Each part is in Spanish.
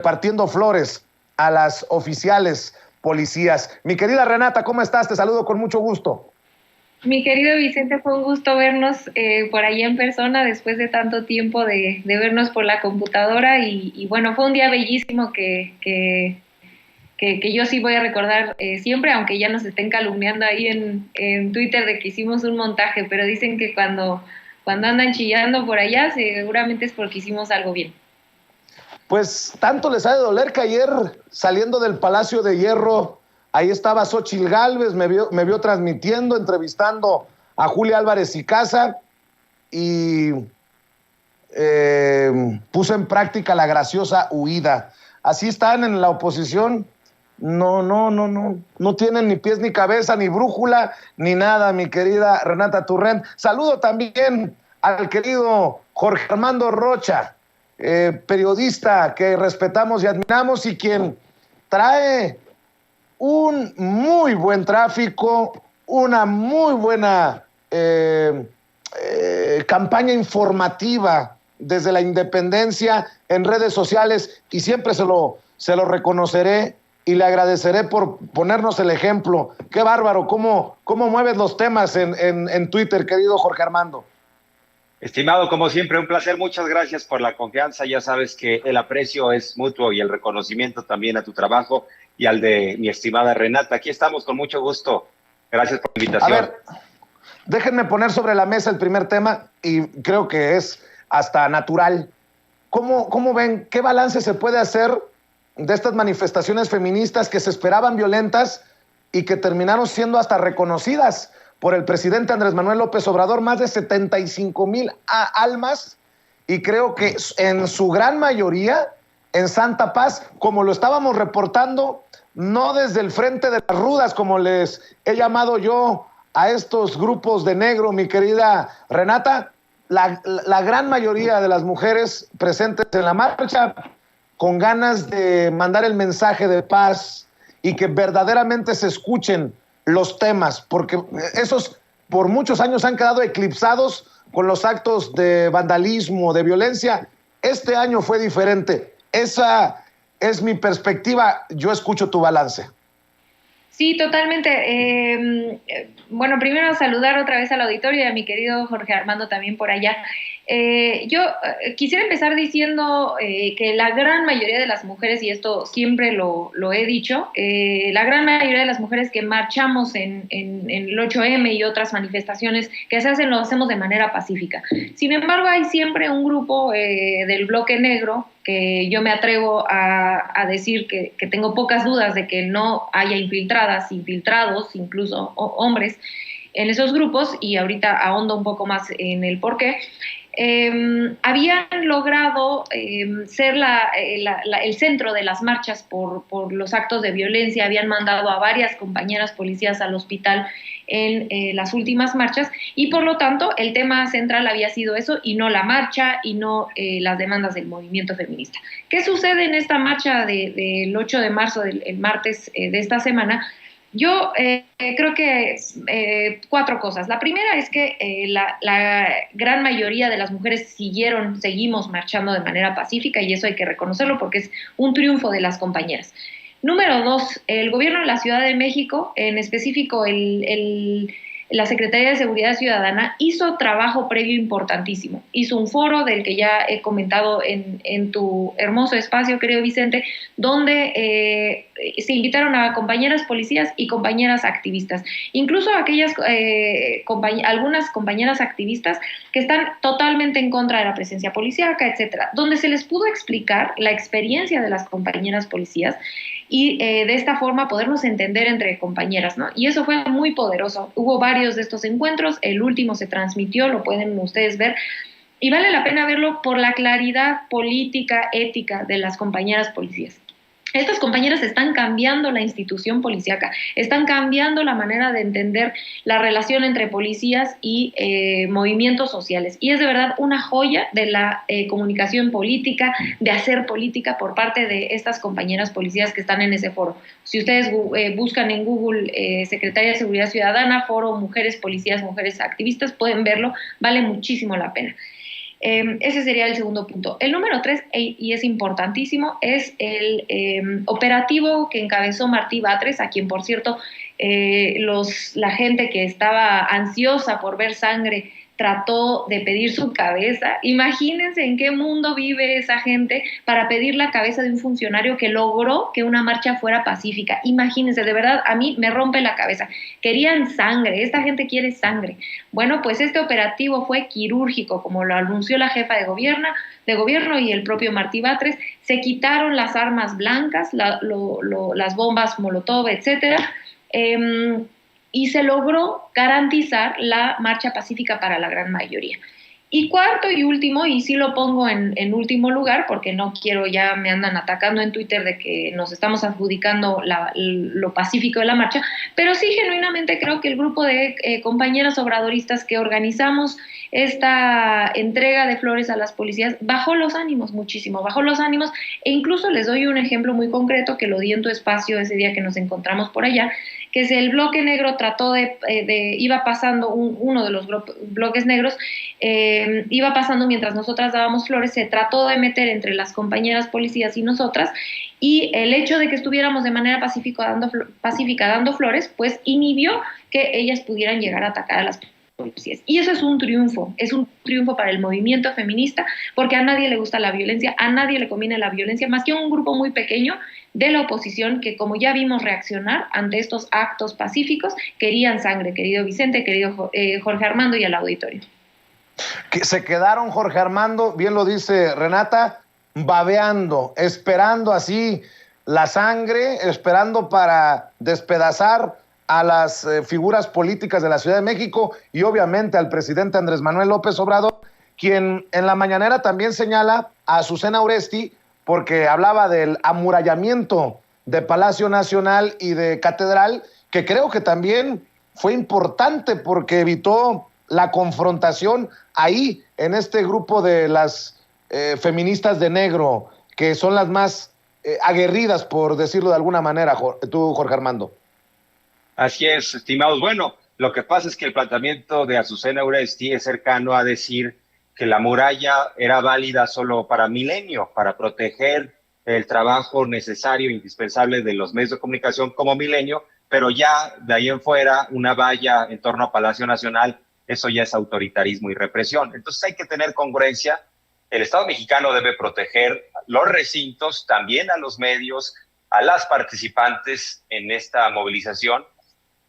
repartiendo flores a las oficiales policías. Mi querida Renata, ¿cómo estás? Te saludo con mucho gusto. Mi querido Vicente, fue un gusto vernos por allá en persona después de tanto tiempo de vernos por la computadora y bueno, fue un día bellísimo que yo sí voy a recordar siempre, aunque ya nos estén calumniando ahí en Twitter de que hicimos un montaje, pero dicen que cuando andan chillando por allá seguramente es porque hicimos algo bien. Pues tanto les ha de doler que ayer, saliendo del Palacio de Hierro, ahí estaba Xóchitl Gálvez, me vio transmitiendo, entrevistando a Julia Álvarez y Casa y puso en práctica la graciosa huida. Así están en la oposición. No tienen ni pies ni cabeza, ni brújula, ni nada, mi querida Renata Turrent. Saludo también al querido Jorge Armando Rocha, periodista que respetamos y admiramos y quien trae un muy buen tráfico, una muy buena campaña informativa desde la independencia en redes sociales y siempre se lo reconoceré y le agradeceré por ponernos el ejemplo. Qué bárbaro, cómo mueves los temas en Twitter, querido Jorge Armando. Estimado, como siempre, un placer. Muchas gracias por la confianza. Ya sabes que el aprecio es mutuo y el reconocimiento también a tu trabajo y al de mi estimada Renata. Aquí estamos con mucho gusto. Gracias por la invitación. A ver, déjenme poner sobre la mesa el primer tema y creo que es hasta natural. ¿Cómo ven? ¿Qué balance se puede hacer de estas manifestaciones feministas que se esperaban violentas y que terminaron siendo hasta reconocidas por el presidente Andrés Manuel López Obrador? Más de 75,000 almas, y creo que en su gran mayoría en Santa Paz, como lo estábamos reportando, no desde el frente de las rudas, como les he llamado yo a estos grupos de negro, mi querida Renata, la gran mayoría de las mujeres presentes en la marcha con ganas de mandar el mensaje de paz y que verdaderamente se escuchen los temas, porque esos por muchos años han quedado eclipsados con los actos de vandalismo, de violencia. Este año fue diferente. Esa es mi perspectiva. Yo escucho tu balance. Sí, totalmente. Bueno, primero saludar otra vez al auditorio y a mi querido Jorge Armando también por allá. Yo quisiera empezar diciendo que la gran mayoría de las mujeres, y esto siempre lo he dicho, la gran mayoría de las mujeres que marchamos en el 8M y otras manifestaciones que se hacen, lo hacemos de manera pacífica. Sin embargo, hay siempre un grupo del bloque negro que yo me atrevo a decir que tengo pocas dudas de que no haya infiltradas, infiltrados, incluso hombres, en esos grupos, y ahorita ahondo un poco más en el porqué. Habían logrado ser el centro de las marchas por los actos de violencia, habían mandado a varias compañeras policías al hospital en las últimas marchas, y por lo tanto el tema central había sido eso y no la marcha y no las demandas del movimiento feminista. ¿Qué sucede en esta marcha del 8 de marzo, el martes de esta semana? Yo creo que cuatro cosas. La primera es que la gran mayoría de las mujeres seguimos marchando de manera pacífica, y eso hay que reconocerlo porque es un triunfo de las compañeras. Número dos, el gobierno de la Ciudad de México, en específico la Secretaría de Seguridad Ciudadana, hizo trabajo previo importantísimo. Hizo un foro del que ya he comentado en tu hermoso espacio, querido Vicente, donde se invitaron a compañeras policías y compañeras activistas, incluso algunas compañeras activistas que están totalmente en contra de la presencia policíaca, etcétera, donde se les pudo explicar la experiencia de las compañeras policías y de esta forma podernos entender entre compañeras, ¿no? Y eso fue muy poderoso. Hubo varios de estos encuentros, el último se transmitió, lo pueden ustedes ver, y vale la pena verlo por la claridad política, ética de las compañeras policías. Estas compañeras están cambiando la institución policíaca, están cambiando la manera de entender la relación entre policías y movimientos sociales. Y es de verdad una joya de la comunicación política, de hacer política por parte de estas compañeras policías que están en ese foro. Si ustedes buscan en Google Secretaría de Seguridad Ciudadana, foro Mujeres Policías, Mujeres Activistas, pueden verlo, vale muchísimo la pena. Ese sería el segundo punto. El número 3, y es importantísimo, es el operativo que encabezó Martí Batres, a quien, por cierto, la gente que estaba ansiosa por ver sangre trató de pedir su cabeza. Imagínense en qué mundo vive esa gente para pedir la cabeza de un funcionario que logró que una marcha fuera pacífica. Imagínense, de verdad, a mí me rompe la cabeza. Querían sangre, esta gente quiere sangre. Bueno, pues este operativo fue quirúrgico, como lo anunció la jefa de gobierno y el propio Martí Batres. Se quitaron las armas blancas, las bombas Molotov, etcétera, y se logró garantizar la marcha pacífica para la gran mayoría. Y cuarto y último, y sí lo pongo en último lugar, porque no quiero, ya me andan atacando en Twitter de que nos estamos adjudicando lo pacífico de la marcha, pero sí genuinamente creo que el grupo de compañeras obradoristas que organizamos esta entrega de flores a las policías bajó los ánimos muchísimo, bajó los ánimos, e incluso les doy un ejemplo muy concreto que lo di en tu espacio ese día que nos encontramos por allá, que es el bloque negro trató iba pasando uno de los bloques negros, iba pasando mientras nosotras dábamos flores, se trató de meter entre las compañeras policías y nosotras, y el hecho de que estuviéramos de manera pacífica dando flores, pues inhibió que ellas pudieran llegar a atacar a las policías. Y eso es un triunfo para el movimiento feminista, porque a nadie le gusta la violencia, a nadie le conviene la violencia, más que un grupo muy pequeño de la oposición que, como ya vimos reaccionar ante estos actos pacíficos, querían sangre, querido Vicente, querido Jorge Armando y al auditorio. Que se quedaron, Jorge Armando, bien lo dice Renata, babeando, esperando así la sangre, esperando para despedazar a las figuras políticas de la Ciudad de México y obviamente al presidente Andrés Manuel López Obrador, quien en la mañanera también señala a Azucena Oresti porque hablaba del amurallamiento de Palacio Nacional y de Catedral, que creo que también fue importante porque evitó la confrontación ahí en este grupo de las feministas de negro, que son las más aguerridas, por decirlo de alguna manera, tú, Jorge Armando. Así es, estimados. Bueno, lo que pasa es que el planteamiento de Azucena Oresti es cercano a decir que la muralla era válida solo para Milenio, para proteger el trabajo necesario, indispensable de los medios de comunicación como Milenio, pero ya de ahí en fuera una valla en torno a Palacio Nacional, eso ya es autoritarismo y represión. Entonces hay que tener congruencia. El Estado mexicano debe proteger los recintos, también a los medios, a las participantes en esta movilización.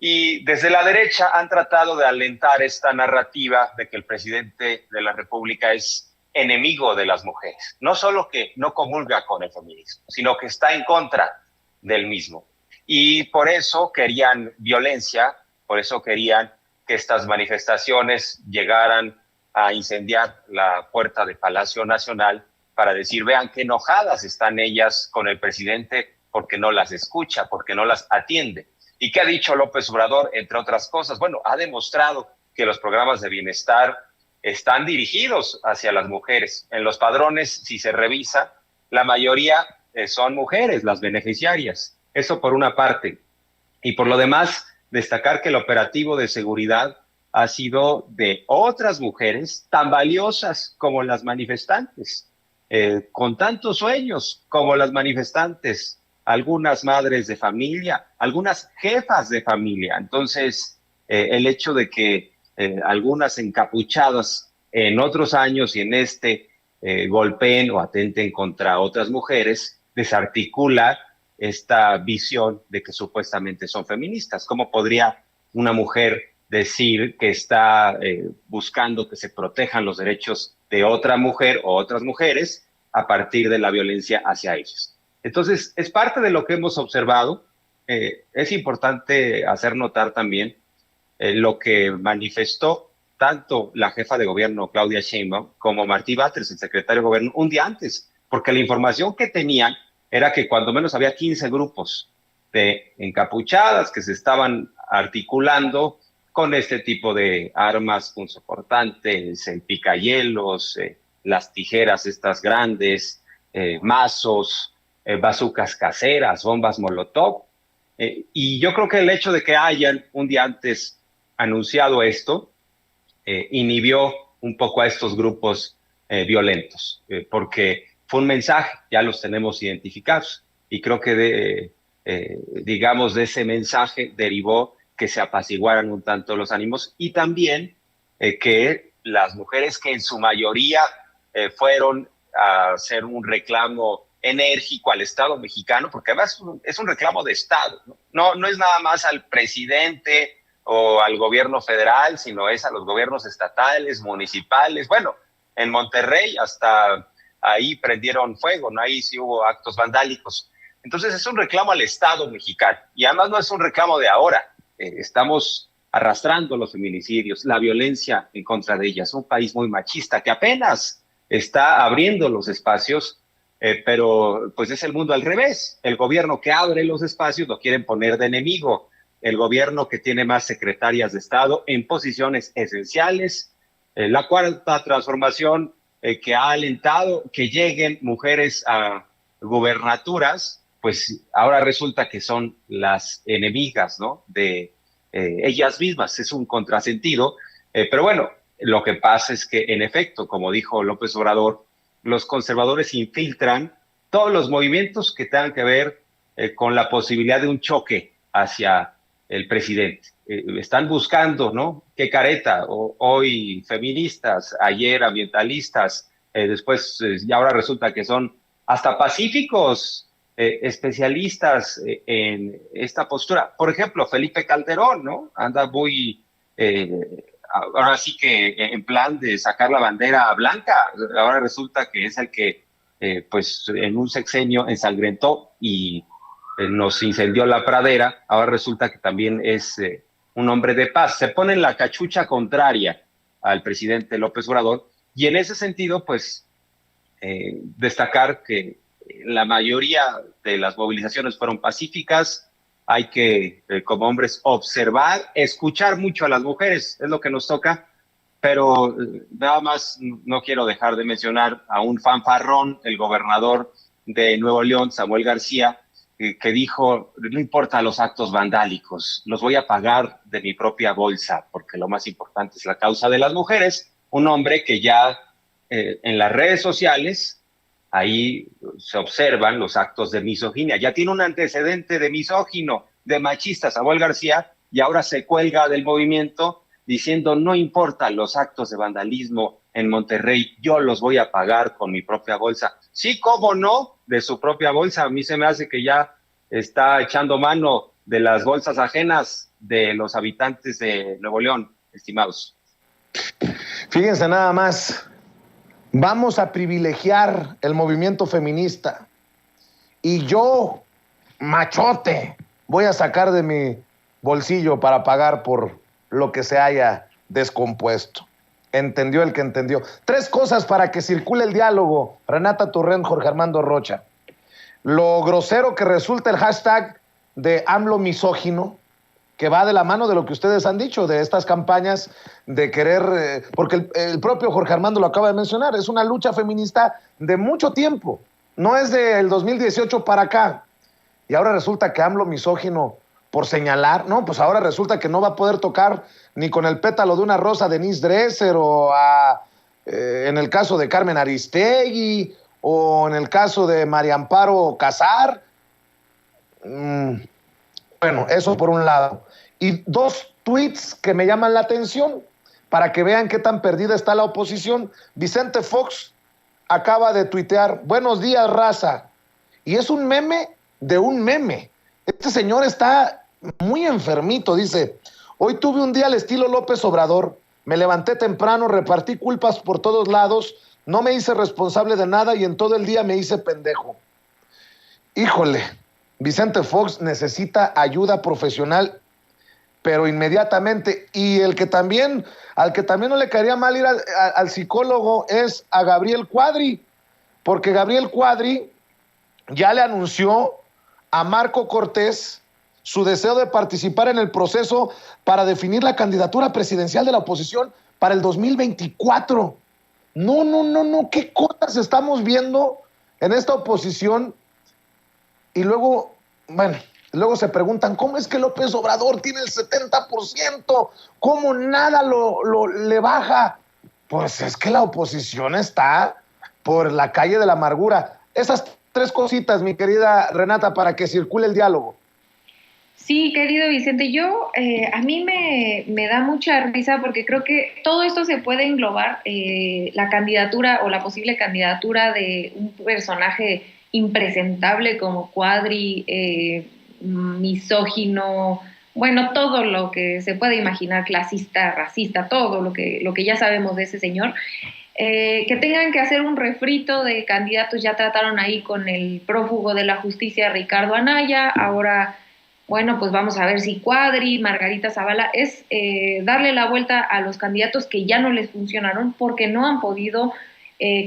Y desde la derecha han tratado de alentar esta narrativa de que el presidente de la República es enemigo de las mujeres. No solo que no comulga con el feminismo, sino que está en contra del mismo. Y por eso querían violencia, por eso querían que estas manifestaciones llegaran a incendiar la puerta de Palacio Nacional para decir, vean qué enojadas están ellas con el presidente porque no las escucha, porque no las atiende. ¿Y qué ha dicho López Obrador, entre otras cosas? Bueno, ha demostrado que los programas de bienestar están dirigidos hacia las mujeres. En los padrones, si se revisa, la mayoría son mujeres las beneficiarias. Eso por una parte. Y por lo demás, destacar que el operativo de seguridad ha sido de otras mujeres tan valiosas como las manifestantes, con tantos sueños como las manifestantes, algunas madres de familia, algunas jefas de familia. Entonces, el hecho de que algunas encapuchadas en otros años y en este golpeen o atenten contra otras mujeres, desarticula esta visión de que supuestamente son feministas. ¿Cómo podría una mujer decir que está buscando que se protejan los derechos de otra mujer o otras mujeres a partir de la violencia hacia ellos? Entonces, es parte de lo que hemos observado. Es importante hacer notar también lo que manifestó tanto la jefa de gobierno, Claudia Sheinbaum, como Martí Batres, el secretario de gobierno, un día antes, porque la información que tenían era que cuando menos había 15 grupos de encapuchadas que se estaban articulando con este tipo de armas punzocortantes, picayelos, las tijeras estas grandes, mazos, bazucas caseras, bombas Molotov. Y yo creo que el hecho de que hayan un día antes anunciado esto inhibió un poco a estos grupos violentos, porque fue un mensaje, ya los tenemos identificados, y creo que digamos, de ese mensaje derivó que se apaciguaran un tanto los ánimos y también que las mujeres que en su mayoría fueron a hacer un reclamo enérgico al Estado mexicano, porque además es un reclamo de Estado, no es nada más al presidente o al gobierno federal, sino es a los gobiernos estatales, municipales. Bueno, en Monterrey hasta ahí prendieron fuego, ¿no? Ahí sí hubo actos vandálicos. Entonces es un reclamo al Estado mexicano y además no es un reclamo de ahora. Estamos arrastrando los feminicidios, la violencia en contra de ellas. Un país muy machista que apenas está abriendo los espacios, pero pues es el mundo al revés. El gobierno que abre los espacios lo quieren poner de enemigo. El gobierno que tiene más secretarias de Estado en posiciones esenciales. La cuarta transformación que ha alentado que lleguen mujeres a gubernaturas, pues ahora resulta que son las enemigas, ¿no? De ellas mismas. Es un contrasentido, pero bueno, lo que pasa es que en efecto, como dijo López Obrador, los conservadores infiltran todos los movimientos que tengan que ver con la posibilidad de un choque hacia el presidente. Están buscando, ¿no? Qué careta, hoy feministas, ayer ambientalistas, después y ahora resulta que son hasta pacíficos, especialistas en esta postura. Por ejemplo, Felipe Calderón, ¿no? Anda muy, ahora sí que en plan de sacar la bandera blanca. Ahora resulta que es el que, pues, en un sexenio ensangrentó y nos incendió la pradera. Ahora resulta que también es un hombre de paz. Se pone en la cachucha contraria al presidente López Obrador y en ese sentido, pues, destacar que la mayoría de las movilizaciones fueron pacíficas. Hay que, como hombres, observar, escuchar mucho a las mujeres, es lo que nos toca, pero nada más no quiero dejar de mencionar a un fanfarrón, el gobernador de Nuevo León, Samuel García, que dijo, no importa los actos vandálicos, los voy a pagar de mi propia bolsa, porque lo más importante es la causa de las mujeres. Un hombre que ya en las redes sociales, ahí se observan los actos de misoginia. Ya tiene un antecedente de misógino, de machista, Samuel García, y ahora se cuelga del movimiento diciendo, no importa los actos de vandalismo en Monterrey, yo los voy a pagar con mi propia bolsa. Sí, cómo no, de su propia bolsa. A mí se me hace que ya está echando mano de las bolsas ajenas de los habitantes de Nuevo León, estimados. Fíjense nada más. Vamos a privilegiar el movimiento feminista y yo, machote, voy a sacar de mi bolsillo para pagar por lo que se haya descompuesto. Entendió el que entendió. 3 cosas para que circule el diálogo. Renata Turrent, Jorge Armando Rocha. Lo grosero que resulta el hashtag de AMLO misógino, que va de la mano de lo que ustedes han dicho, de estas campañas de querer, porque el propio Jorge Armando lo acaba de mencionar, es una lucha feminista de mucho tiempo, no es del 2018 para acá. Y ahora resulta que AMLO misógino por señalar, no, pues ahora resulta que no va a poder tocar ni con el pétalo de una rosa a Denise Dresser o en el caso de Carmen Aristegui o en el caso de María Amparo Casar. Bueno, eso por un lado. Y 2 tweets que me llaman la atención para que vean qué tan perdida está la oposición. Vicente Fox acaba de tuitear, buenos días, raza. Y es un meme de un meme. Este señor está muy enfermito, dice, hoy tuve un día al estilo López Obrador, me levanté temprano, repartí culpas por todos lados, no me hice responsable de nada y en todo el día me hice pendejo. Híjole, Vicente Fox necesita ayuda profesional, pero inmediatamente. Y al que también no le caería mal ir al psicólogo es a Gabriel Cuadri, porque Gabriel Cuadri ya le anunció a Marco Cortés su deseo de participar en el proceso para definir la candidatura presidencial de la oposición para el 2024. No, qué cosas estamos viendo en esta oposición. Y luego, bueno, luego se preguntan, ¿cómo es que López Obrador tiene el 70%? ¿Cómo nada le baja? pues es que la oposición está por la calle de la amargura. Esas tres cositas, mi querida Renata, para que circule el diálogo. Sí, querido Vicente, a mí me da mucha risa porque creo que todo esto se puede englobar, la candidatura o la posible candidatura de un personaje impresentable como Cuadri, misógino, bueno, todo lo que se puede imaginar, clasista, racista, todo lo que ya sabemos de ese señor. Que tengan que hacer un refrito de candidatos, ya trataron ahí con el prófugo de la justicia Ricardo Anaya, ahora, bueno, pues vamos a ver si Cuadri, Margarita Zavala, es darle la vuelta a los candidatos que ya no les funcionaron porque no han podido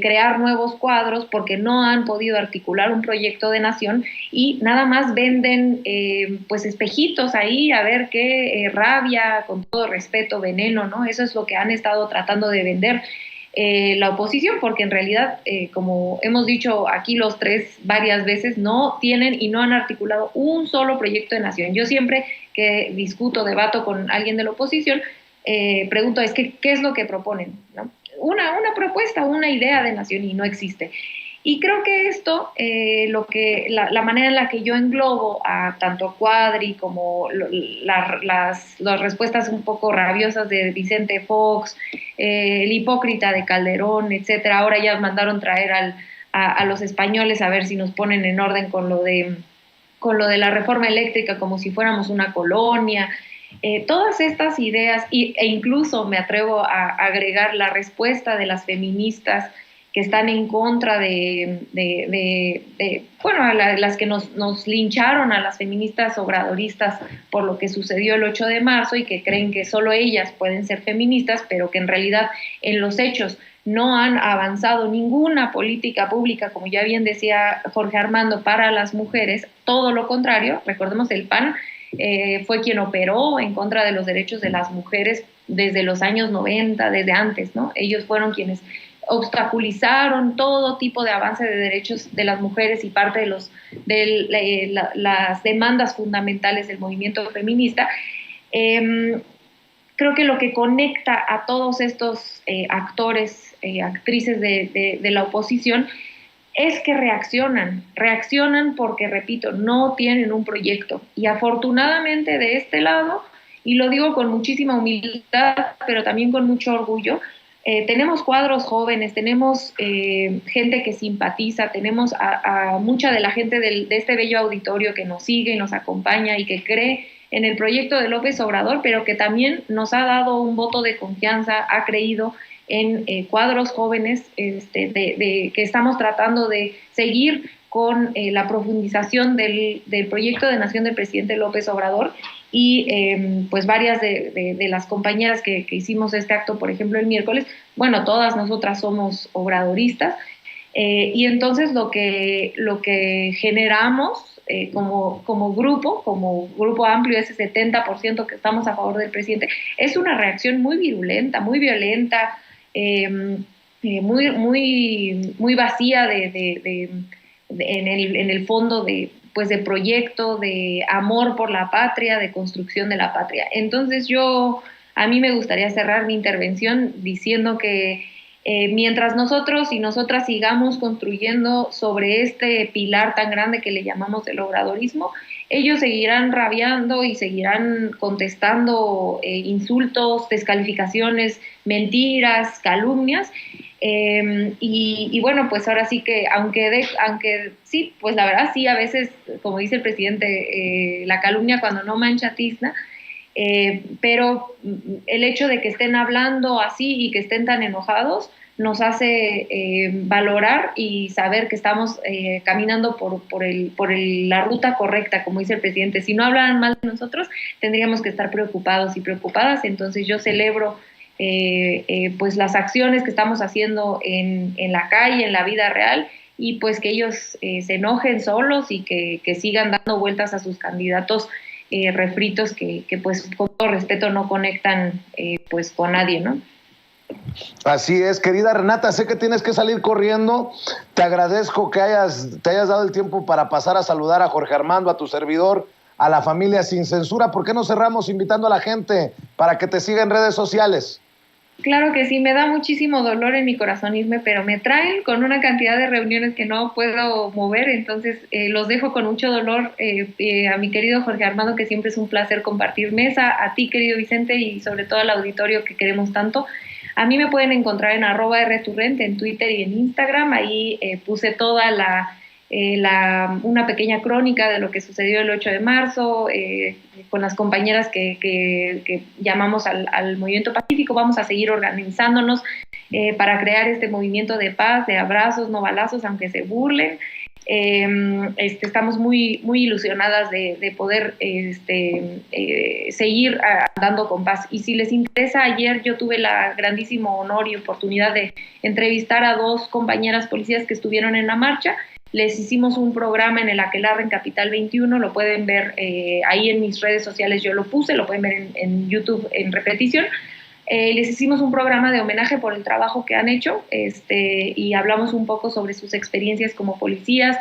crear nuevos cuadros, porque no han podido articular un proyecto de nación y nada más venden pues espejitos ahí a ver qué rabia, con todo respeto, veneno, ¿no? Eso es lo que han estado tratando de vender la oposición, porque en realidad, como hemos dicho aquí los tres varias veces, no tienen y no han articulado un solo proyecto de nación. Yo siempre que discuto, debato con alguien de la oposición, pregunto, ¿qué es lo que proponen? ¿No? Una propuesta, una idea de nación y no existe. Y creo que esto, la manera en la que yo englobo a tanto Cuadri como las respuestas un poco rabiosas de Vicente Fox, el hipócrita de Calderón, etcétera, ahora ya mandaron traer a los españoles a ver si nos ponen en orden con lo de la reforma eléctrica como si fuéramos una colonia. Todas estas ideas, e incluso me atrevo a agregar la respuesta de las feministas que están en contra a las que nos lincharon, a las feministas obradoristas por lo que sucedió el 8 de marzo y que creen que solo ellas pueden ser feministas, pero que en realidad en los hechos no han avanzado ninguna política pública, como ya bien decía Jorge Armando, para las mujeres, todo lo contrario. Recordemos, el PAN fue quien operó en contra de los derechos de las mujeres desde los años 90, desde antes, ¿no? Ellos fueron quienes obstaculizaron todo tipo de avance de derechos de las mujeres y parte de las demandas fundamentales del movimiento feminista. Creo que lo que conecta a todos estos actores, actrices de la oposición, es que reaccionan porque, repito, no tienen un proyecto. Y afortunadamente de este lado, y lo digo con muchísima humildad, pero también con mucho orgullo, tenemos cuadros jóvenes, tenemos gente que simpatiza, tenemos a mucha de la gente de este bello auditorio que nos sigue y nos acompaña y que cree en el proyecto de López Obrador, pero que también nos ha dado un voto de confianza, ha creído en cuadros jóvenes que estamos tratando de seguir con la profundización del proyecto de nación del presidente López Obrador. Y pues varias de las compañeras que hicimos este acto, por ejemplo, el miércoles, bueno, todas nosotras somos obradoristas, y entonces lo que generamos como grupo amplio, ese 70% que estamos a favor del presidente, es una reacción muy virulenta, muy violenta, muy vacía en el fondo de proyecto, de amor por la patria, de construcción de la patria. Entonces a mí me gustaría cerrar mi intervención diciendo que mientras nosotros y nosotras sigamos construyendo sobre este pilar tan grande que le llamamos el obradorismo, ellos seguirán rabiando y seguirán contestando insultos, descalificaciones, mentiras, calumnias. Y bueno, pues ahora sí que, aunque sí, pues la verdad sí, a veces, como dice el presidente, la calumnia cuando no mancha tizna, pero el hecho de que estén hablando así y que estén tan enojados nos hace valorar y saber que estamos caminando por la ruta correcta, como dice el presidente. Si no hablaran mal de nosotros, tendríamos que estar preocupados y preocupadas. Entonces yo celebro pues las acciones que estamos haciendo en la calle, en la vida real, y pues que ellos se enojen solos y que sigan dando vueltas a sus candidatos refritos que pues con todo respeto no conectan pues con nadie, ¿no? Así es, querida Renata, sé que tienes que salir corriendo. Te agradezco que te hayas dado el tiempo para pasar a saludar a Jorge Armando, a tu servidor, a la familia Sin Censura. ¿Por qué no cerramos invitando a la gente para que te siga en redes sociales? Claro que sí, me da muchísimo dolor en mi corazón irme, pero me traen con una cantidad de reuniones que no puedo mover, entonces los dejo con mucho dolor. A mi querido Jorge Armando, que siempre es un placer compartir mesa, a ti querido Vicente y sobre todo al auditorio que queremos tanto. A mí me pueden encontrar en @rturrent en Twitter y en Instagram, ahí puse toda una pequeña crónica de lo que sucedió el 8 de marzo, con las compañeras que llamamos al movimiento pacífico. Vamos a seguir organizándonos para crear este movimiento de paz, de abrazos, no balazos, aunque se burlen. Estamos muy, muy ilusionadas de poder seguir andando con paz. Y si les interesa, ayer yo tuve la grandísimo honor y oportunidad de entrevistar a 2 compañeras policías que estuvieron en la marcha. Les hicimos un programa en el Aquelarre, en Capital 21, lo pueden ver ahí en mis redes sociales, yo lo puse, lo pueden ver en YouTube en repetición. Les hicimos un programa de homenaje por el trabajo que han hecho y hablamos un poco sobre sus experiencias como policías,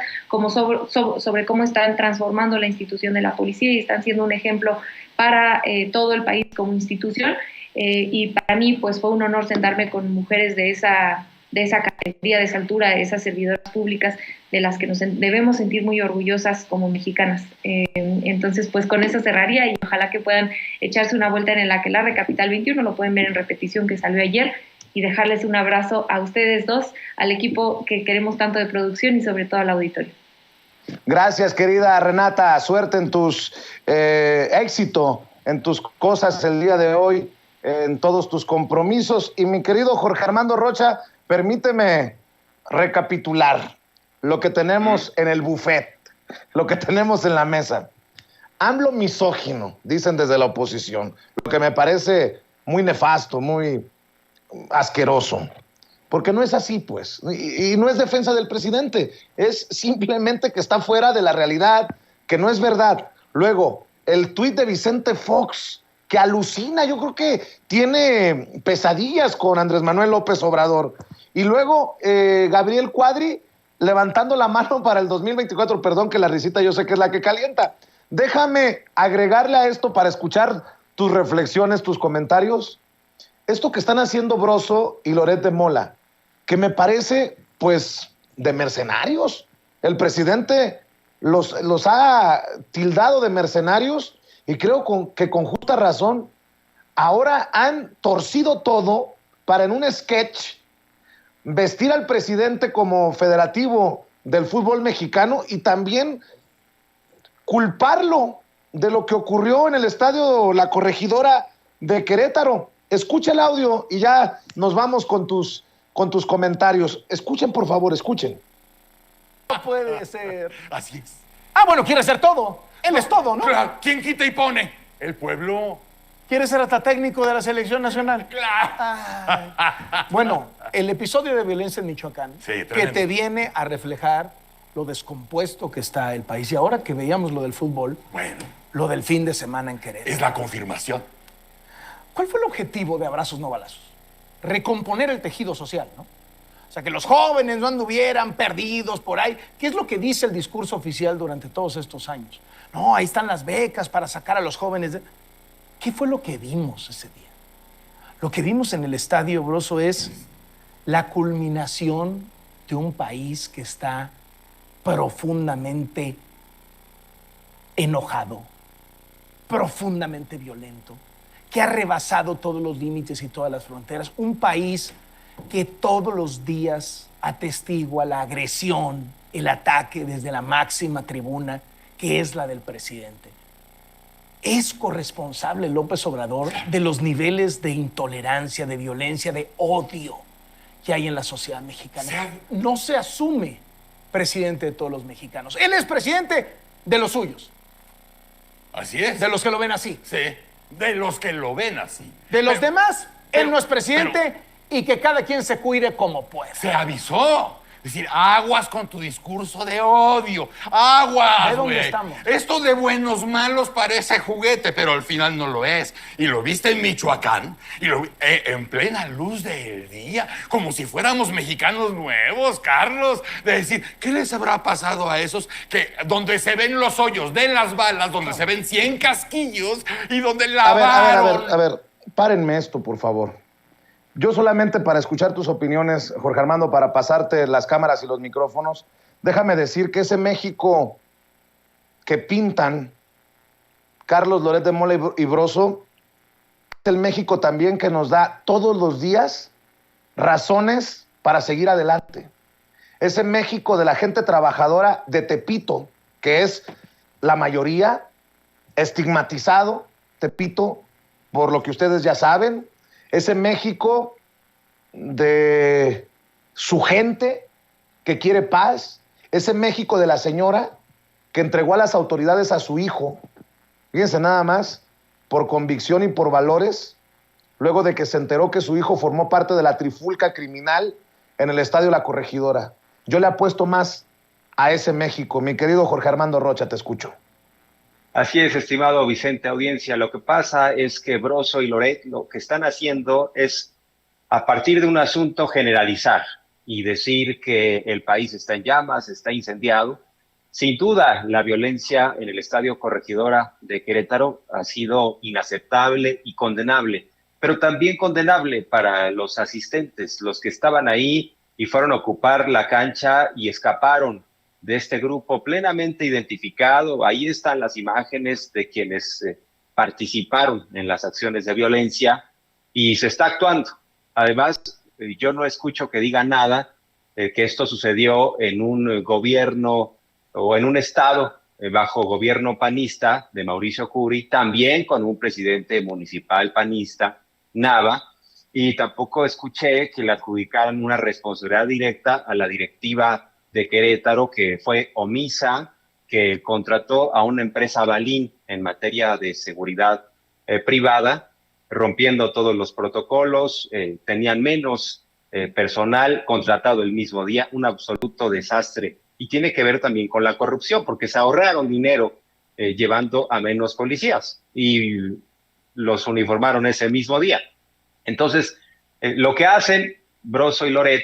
sobre cómo están transformando la institución de la policía y están siendo un ejemplo para todo el país como institución. Y para mí pues fue un honor sentarme con mujeres de esa categoría, de esa altura, de esas servidoras públicas de las que nos debemos sentir muy orgullosas como mexicanas. Entonces, pues con eso cerraría y ojalá que puedan echarse una vuelta en el Aquelarre Capital 21, lo pueden ver en repetición que salió ayer, y dejarles un abrazo a ustedes dos, al equipo que queremos tanto de producción y sobre todo al auditorio. Gracias, querida Renata. Suerte en tus éxito, en tus cosas el día de hoy, en todos tus compromisos. Y mi querido Jorge Armando Rocha, permíteme recapitular lo que tenemos en el buffet, lo que tenemos en la mesa. AMLO misógino, dicen desde la oposición, lo que me parece muy nefasto, muy asqueroso, porque no es así, pues, y no es defensa del presidente, es simplemente que está fuera de la realidad, que no es verdad. Luego, el tuit de Vicente Fox, que alucina, yo creo que tiene pesadillas con Andrés Manuel López Obrador. Y luego, Gabriel Cuadri levantando la mano para el 2024, perdón que la risita yo sé que es la que calienta. Déjame agregarle a esto para escuchar tus reflexiones, tus comentarios. Esto que están haciendo Broso y Loret de Mola, que me parece, pues, de mercenarios. El presidente los ha tildado de mercenarios y creo que con justa razón. Ahora han torcido todo para en un sketch vestir al presidente como federativo del fútbol mexicano y también culparlo de lo que ocurrió en el estadio La Corregidora de Querétaro. Escucha el audio y ya nos vamos con tus comentarios. Escuchen, por favor, escuchen. No puede ser. Así es. Ah, bueno, quiere ser todo. Él es todo, ¿no? Claro, ¿quién quita y pone? El pueblo. Quiere ser hasta técnico de la selección nacional. Claro. Ay. Bueno, el episodio de violencia en Michoacán, Sí, que te viene a reflejar lo descompuesto que está el país. Y ahora que veíamos lo del fútbol, Bueno, lo del fin de semana en Querétaro. es la confirmación. ¿Cuál fue el objetivo de Abrazos No Balazos? Recomponer el tejido social, ¿no? O sea, que los jóvenes no anduvieran perdidos por ahí. ¿Qué es lo que dice el discurso oficial durante todos estos años? No, ahí están las becas para sacar a los jóvenes. ¿Qué fue lo que vimos ese día? Lo que vimos en el Estadio Broso es la culminación de un país que está profundamente enojado, profundamente violento, que ha rebasado todos los límites y todas las fronteras. Un país que todos los días atestigua la agresión, el ataque desde la máxima tribuna, que es la del presidente. Es corresponsable López Obrador de los niveles de intolerancia, de violencia, de odio que hay en la sociedad mexicana. No se asume presidente de todos los mexicanos. Él es presidente de los suyos. Así es. De los que lo ven así. Sí, de los que lo ven así. De los demás, él no es pero- presidente y que cada quien se cuide como pueda. Se avisó. Es decir, aguas con tu discurso de odio. Aguas, ¿De dónde güey. estamos? Esto de buenos malos parece juguete, pero al final no lo es. Y lo viste en Michoacán, y en plena luz del día, como si fuéramos mexicanos nuevos, Carlos. De decir, ¿qué les habrá pasado a esos que donde se ven los hoyos de las balas, donde se ven 100 casquillos y donde lavaron? A ver, párenme esto, por favor. Yo solamente para escuchar tus opiniones, Jorge Armando, para pasarte las cámaras y los micrófonos, déjame decir que ese México que pintan Carlos Loret de Mola y Broso es el México también que nos da todos los días razones para seguir adelante. Ese México de la gente trabajadora de Tepito, que es la mayoría, estigmatizado, Tepito, por lo que ustedes ya saben, ese México de su gente que quiere paz, ese México de la señora que entregó a las autoridades a su hijo, fíjense nada más, por convicción y por valores, luego de que se enteró que su hijo formó parte de la trifulca criminal en el Estadio La Corregidora. Yo le apuesto más a ese México. Mi querido Jorge Armando Rocha, te escucho. Así es, estimado Vicente, audiencia. Lo que pasa es que Broso y Loret lo que están haciendo es, a partir de un asunto, generalizar y decir que el país está en llamas, está incendiado. Sin duda, la violencia en el Estadio Corregidora de Querétaro ha sido inaceptable y condenable, pero también condenable para los asistentes, los que estaban ahí y fueron a ocupar la cancha y escaparon de este grupo plenamente identificado. Ahí están las imágenes de quienes participaron en las acciones de violencia y se está actuando. Además, yo no escucho que diga nada que esto sucedió en un gobierno o en un estado bajo gobierno panista de Mauricio Curi, también con un presidente municipal panista, Nava, y tampoco escuché que le adjudicaran una responsabilidad directa a la directiva de Querétaro, que fue omisa, que contrató a una empresa Balín en materia de seguridad privada, rompiendo todos los protocolos, tenían menos personal contratado el mismo día, un absoluto desastre. Y tiene que ver también con la corrupción, porque se ahorraron dinero llevando a menos policías y los uniformaron ese mismo día. Entonces, lo que hacen Broso y Loret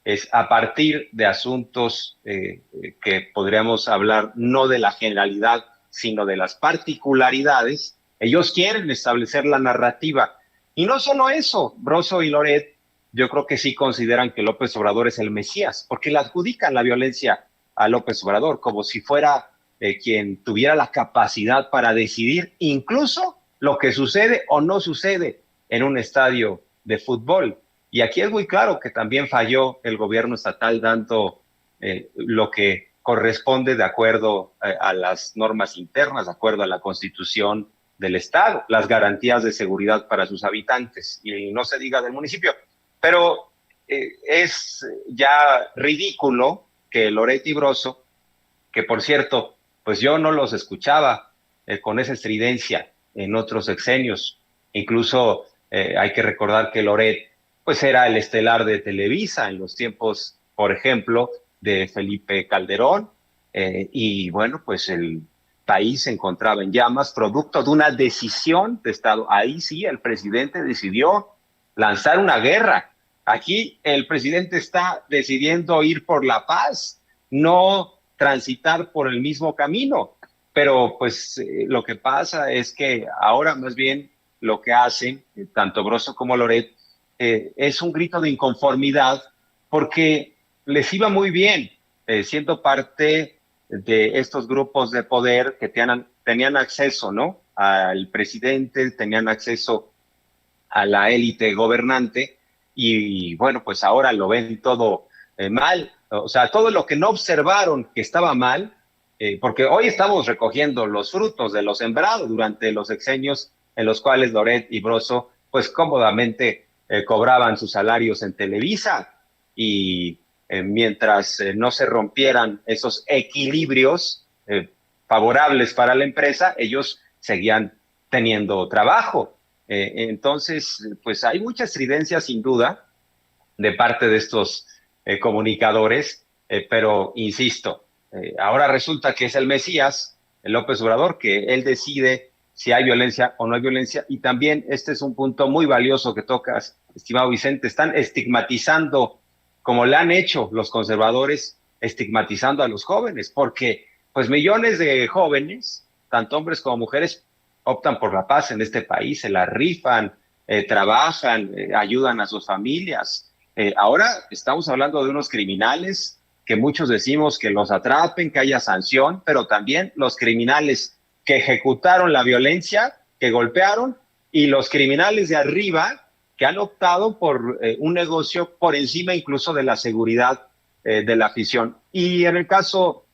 es, a partir de asuntos que podríamos hablar no de la generalidad, sino de las particularidades, ellos quieren establecer la narrativa. Y no solo eso, Broso y Loret, yo creo que sí consideran que López Obrador es el Mesías, porque le adjudican la violencia a López Obrador, como si fuera quien tuviera la capacidad para decidir incluso lo que sucede o no sucede en un estadio de fútbol. Y aquí es muy claro que también falló el gobierno estatal dando lo que corresponde de acuerdo a las normas internas, de acuerdo a la Constitución del Estado, las garantías de seguridad para sus habitantes, y no se diga del municipio. Pero es ya ridículo que Loret y Broso, que por cierto, pues yo no los escuchaba con esa estridencia en otros sexenios. Incluso hay que recordar que Loret pues era el estelar de Televisa en los tiempos, por ejemplo, de Felipe Calderón, y bueno, pues el país se encontraba en llamas, producto de una decisión de Estado. Ahí sí, el presidente decidió lanzar una guerra. Aquí el presidente está decidiendo ir por la paz, no transitar por el mismo camino. Pero pues lo que pasa es que ahora más bien lo que hacen, tanto Broso como Loret, es un grito de inconformidad porque les iba muy bien siendo parte de estos grupos de poder que tenían acceso, ¿no?, al presidente, tenían acceso a la élite gobernante y bueno, pues ahora lo ven todo mal. O sea, todo lo que no observaron que estaba mal, porque hoy estamos recogiendo los frutos de lo sembrado durante los sexenios en los cuales Loret y Broso pues cómodamente cobraban sus salarios en Televisa y mientras no se rompieran esos equilibrios favorables para la empresa, ellos seguían teniendo trabajo. Entonces, pues hay mucha estridencia sin duda de parte de estos comunicadores, pero insisto, ahora resulta que es el Mesías, el López Obrador, que él decide si hay violencia o no hay violencia. Y también este es un punto muy valioso que tocas, estimado Vicente, están estigmatizando, como le han hecho los conservadores, estigmatizando a los jóvenes, porque pues millones de jóvenes, tanto hombres como mujeres, optan por la paz en este país, se la rifan, trabajan, ayudan a sus familias. Ahora estamos hablando de unos criminales que muchos decimos que los atrapen, que haya sanción, pero también los criminales que ejecutaron la violencia, que golpearon, y los criminales de arriba que han optado por un negocio por encima incluso de la seguridad de la afición. Y en el caso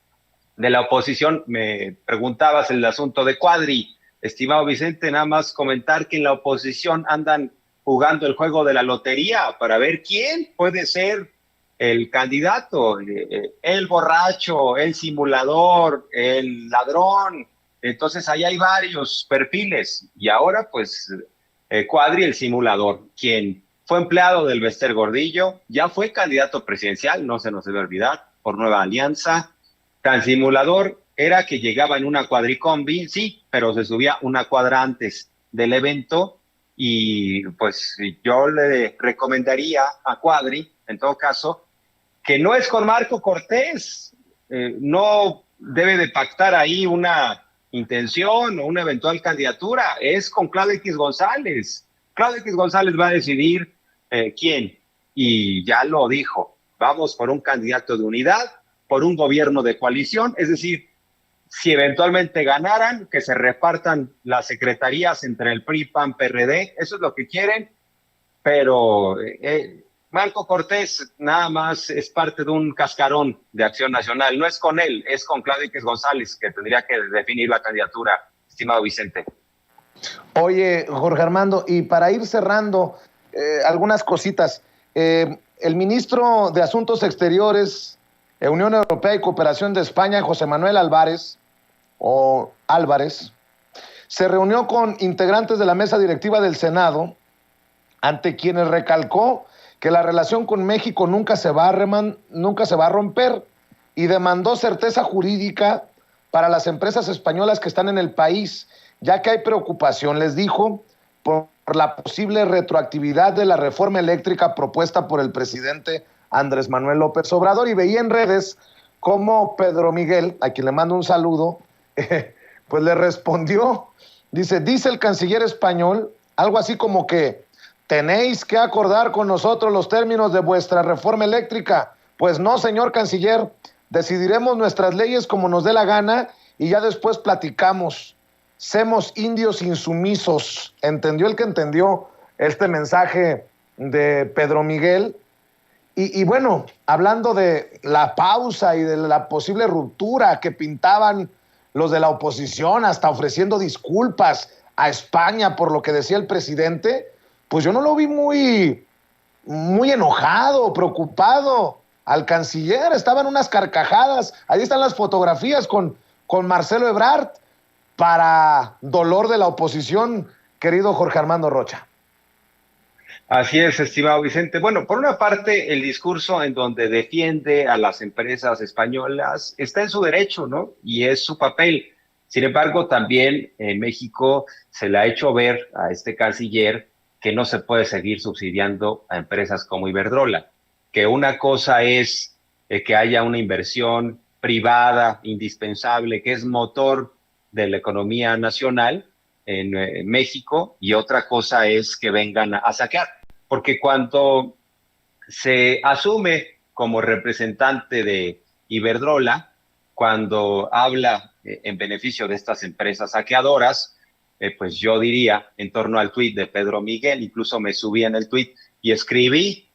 de la oposición, me preguntabas el asunto de Cuadri, estimado Vicente, nada más comentar que en la oposición andan jugando el juego de la lotería para ver quién puede ser el candidato, el borracho, el simulador, el ladrón. Entonces ahí hay varios perfiles y ahora pues Cuadri, el simulador, quien fue empleado del Bester Gordillo, ya fue candidato presidencial, no se nos debe olvidar, por Nueva Alianza. Tan simulador era que llegaba en una cuadricombi, sí, pero se subía una cuadra antes del evento y pues yo le recomendaría a Cuadri, en todo caso, que no es con Marco Cortés, no debe de pactar ahí una intención o una eventual candidatura, es con Claudio X González. Claudio X González va a decidir quién, y ya lo dijo, vamos por un candidato de unidad, por un gobierno de coalición, es decir, si eventualmente ganaran, que se repartan las secretarías entre el PRI, PAN, PRD, eso es lo que quieren, pero Marco Cortés nada más es parte de un cascarón de Acción Nacional, no es con él, es con Claudio X González que tendría que definir la candidatura, estimado Vicente. Oye, Jorge Armando, y para ir cerrando algunas cositas, el ministro de Asuntos Exteriores, Unión Europea y Cooperación de España, José Manuel Álvarez, se reunió con integrantes de la mesa directiva del Senado, ante quienes recalcó que la relación con México nunca se va a romper y demandó certeza jurídica para las empresas españolas que están en el país, ya que hay preocupación, les dijo, por la posible retroactividad de la reforma eléctrica propuesta por el presidente Andrés Manuel López Obrador. Y veía en redes cómo Pedro Miguel, a quien le mando un saludo, pues le respondió, dice el canciller español, algo así como que tenéis que acordar con nosotros los términos de vuestra reforma eléctrica. Pues no, señor canciller, decidiremos nuestras leyes como nos dé la gana y ya después platicamos. Semos indios insumisos. ¿Entendió el que entendió este mensaje de Pedro Miguel? Y bueno, hablando de la pausa y de la posible ruptura que pintaban los de la oposición, hasta ofreciendo disculpas a España por lo que decía el presidente, pues yo no lo vi muy enojado, preocupado al canciller. Estaban unas carcajadas. Ahí están las fotografías con Marcelo Ebrard, para dolor de la oposición, querido Jorge Armando Rocha. Así es, estimado Vicente. Bueno, por una parte, el discurso en donde defiende a las empresas españolas está en su derecho, ¿no? Y es su papel. Sin embargo, también en México se le ha hecho ver a este canciller que no se puede seguir subsidiando a empresas como Iberdrola, que una cosa es que haya una inversión privada indispensable, que es motor de la economía nacional en México, y otra cosa es que vengan a saquear, porque cuando se asume como representante de Iberdrola, cuando habla en beneficio de estas empresas saqueadoras, pues yo diría, en torno al tuit de Pedro Miguel, incluso me subí en el tuit y escribí,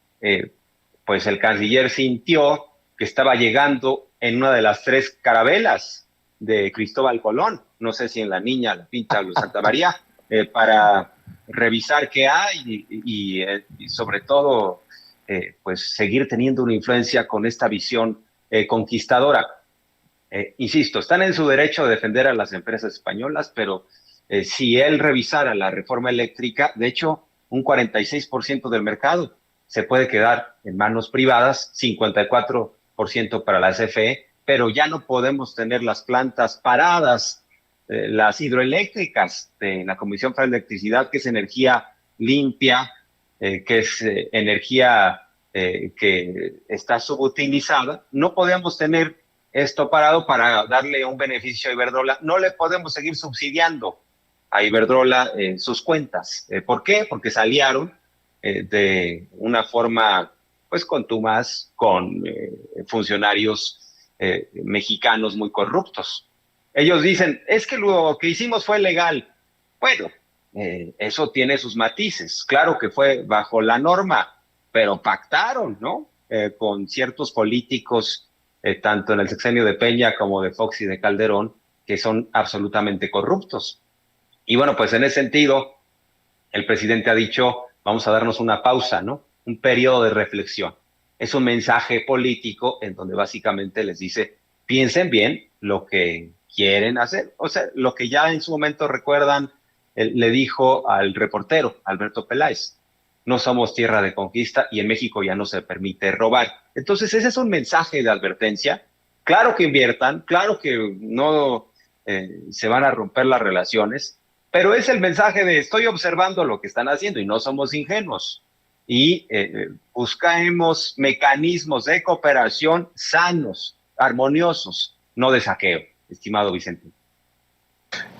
pues el canciller sintió que estaba llegando en una de las 3 carabelas de Cristóbal Colón, no sé si en La Niña, La Pinta o Santa María, para revisar qué hay y sobre todo pues seguir teniendo una influencia con esta visión conquistadora. Insisto, están en su derecho de defender a las empresas españolas, pero si él revisara la reforma eléctrica, de hecho, un 46% del mercado se puede quedar en manos privadas, 54% para la CFE, pero ya no podemos tener las plantas paradas, las hidroeléctricas de la Comisión Federal de Electricidad, que es energía limpia, que es energía que está subutilizada. No podemos tener esto parado para darle un beneficio a Iberdrola. No le podemos seguir subsidiando a Iberdrola sus cuentas. ¿Por qué? Porque salieron de una forma pues contumaz con funcionarios mexicanos muy corruptos. Ellos dicen, es que lo que hicimos fue legal. Bueno, eso tiene sus matices. Claro que fue bajo la norma, pero pactaron, ¿no? Con ciertos políticos, tanto en el sexenio de Peña como de Fox y de Calderón, que son absolutamente corruptos. Y bueno, pues en ese sentido, el presidente ha dicho, vamos a darnos una pausa, ¿no? Un periodo de reflexión. Es un mensaje político en donde básicamente les dice, piensen bien lo que quieren hacer. O sea, lo que ya en su momento recuerdan, le dijo al reportero Alberto Peláez, no somos tierra de conquista y en México ya no se permite robar. Entonces ese es un mensaje de advertencia. Claro que inviertan, claro que no se van a romper las relaciones, pero es el mensaje de estoy observando lo que están haciendo y no somos ingenuos. Y buscamos mecanismos de cooperación sanos, armoniosos, no de saqueo, estimado Vicente.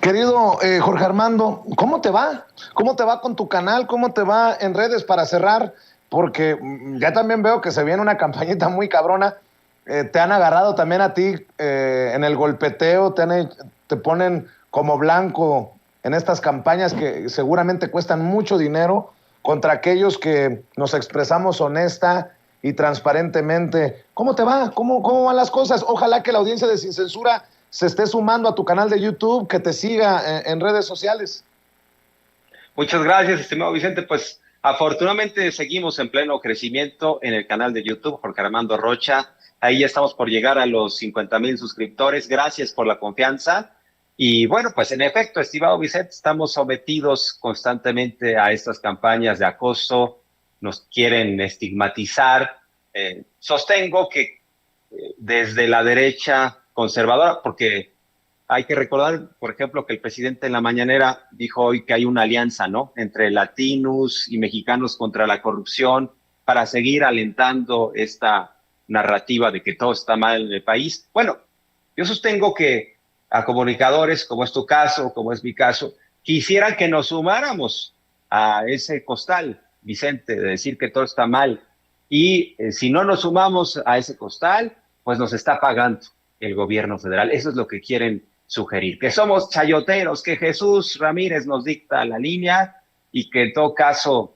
Querido Jorge Armando, ¿cómo te va? ¿Cómo te va con tu canal? ¿Cómo te va en redes para cerrar? Porque ya también veo que se viene una campañita muy cabrona. Te han agarrado también a ti en el golpeteo, te ponen como blanco en estas campañas que seguramente cuestan mucho dinero contra aquellos que nos expresamos honesta y transparentemente. ¿Cómo te va? ¿Cómo van las cosas? Ojalá que la audiencia de Sin Censura se esté sumando a tu canal de YouTube, que te siga en redes sociales. Muchas gracias, estimado Vicente. Pues afortunadamente seguimos en pleno crecimiento en el canal de YouTube, Jorge Armando Rocha. Ahí ya estamos por llegar a los 50,000 suscriptores. Gracias por la confianza. Y bueno, pues en efecto, estimado Vicente, estamos sometidos constantemente a estas campañas de acoso. Nos quieren estigmatizar. Sostengo que desde la derecha conservadora, porque hay que recordar, por ejemplo, que el presidente en la mañanera dijo hoy que hay una alianza, ¿no?, entre latinos y mexicanos contra la corrupción para seguir alentando esta narrativa de que todo está mal en el país. Bueno, yo sostengo que a comunicadores, como es tu caso, como es mi caso, quisieran que nos sumáramos a ese costal, Vicente, de decir que todo está mal. Y si no nos sumamos a ese costal, pues nos está pagando el gobierno federal. Eso es lo que quieren sugerir, que somos chayoteros, que Jesús Ramírez nos dicta la línea y que en todo caso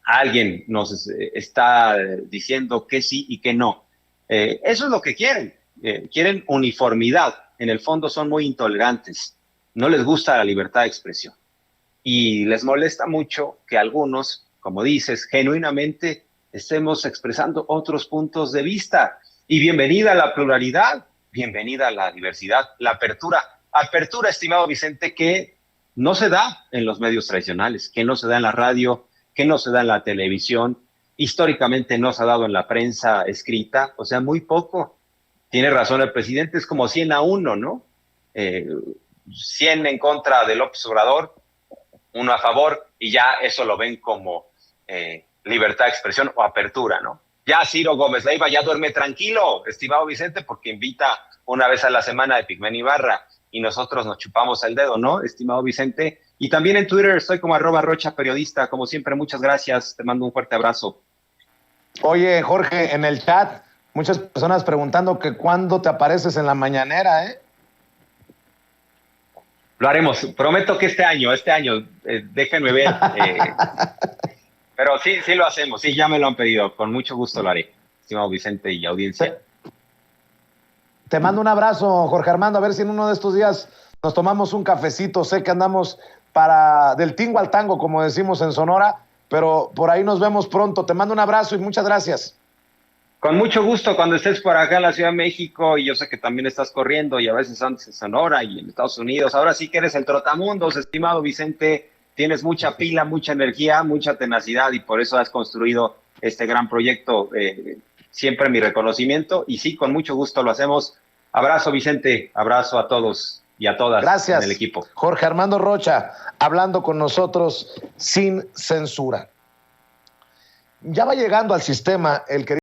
alguien nos está diciendo que sí y que no. Eso es lo que quieren. Quieren uniformidad. En el fondo son muy intolerantes. No les gusta la libertad de expresión. Y les molesta mucho que algunos, como dices, genuinamente estemos expresando otros puntos de vista. Y bienvenida a la pluralidad, bienvenida a la diversidad, la apertura. Apertura, estimado Vicente, que no se da en los medios tradicionales, que no se da en la radio, que no se da en la televisión, históricamente no se ha dado en la prensa escrita, o sea, muy poco. Tiene razón el presidente, es como 100-1, ¿no? 100 en contra de López Obrador, 1 a favor, y ya eso lo ven como libertad de expresión o apertura, ¿no? Ya Ciro Gómez Leiva ya duerme tranquilo, estimado Vicente, porque invita una vez a la semana de Pigmen Ibarra y nosotros nos chupamos el dedo, ¿no, estimado Vicente? Y también en Twitter estoy como @RochaPeriodista, como siempre, muchas gracias, te mando un fuerte abrazo. Oye, Jorge, en el chat, muchas personas preguntando que cuándo te apareces en la mañanera, ¿eh? Lo haremos, prometo que este año, déjenme ver. Pero sí lo hacemos, sí, ya me lo han pedido, con mucho gusto lo haré, estimado Vicente y audiencia. Te mando un abrazo, Jorge Armando, a ver si en uno de estos días nos tomamos un cafecito. Sé que andamos del tingo al tango, como decimos en Sonora, pero por ahí nos vemos pronto. Te mando un abrazo y muchas gracias. Con mucho gusto, cuando estés por acá en la Ciudad de México, y yo sé que también estás corriendo y a veces antes en Sonora y en Estados Unidos. Ahora sí que eres el trotamundos, estimado Vicente. Tienes mucha pila, mucha energía, mucha tenacidad y por eso has construido este gran proyecto. Siempre mi reconocimiento y sí, con mucho gusto lo hacemos. Abrazo, Vicente, abrazo a todos y a todas. Gracias, en el equipo. Jorge Armando Rocha, hablando con nosotros sin censura. Ya va llegando al sistema el querido